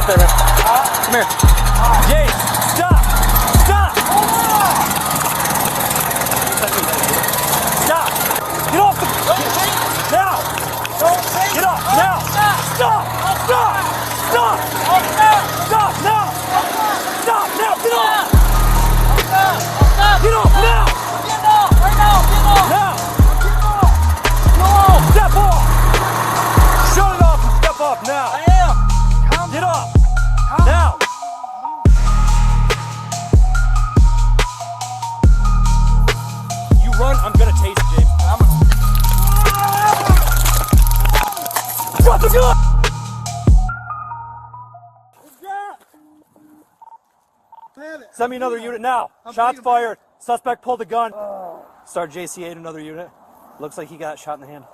there, man. Come here. James, stop! Stop! Stop! Get off the... Now! Get off! Now! Stop! Stop! Stop! Stop! Stop! Now! Stop! Now! Get off! Get off now! Now! Step off! Shut it off and step off now! I am. Get off! Now! You run, I'm gonna tase you, James. Drop the gun! Send me another unit now. Shots fired. Suspect pulled a gun. Sergeant JCA another unit. Looks like he got shot in the hand.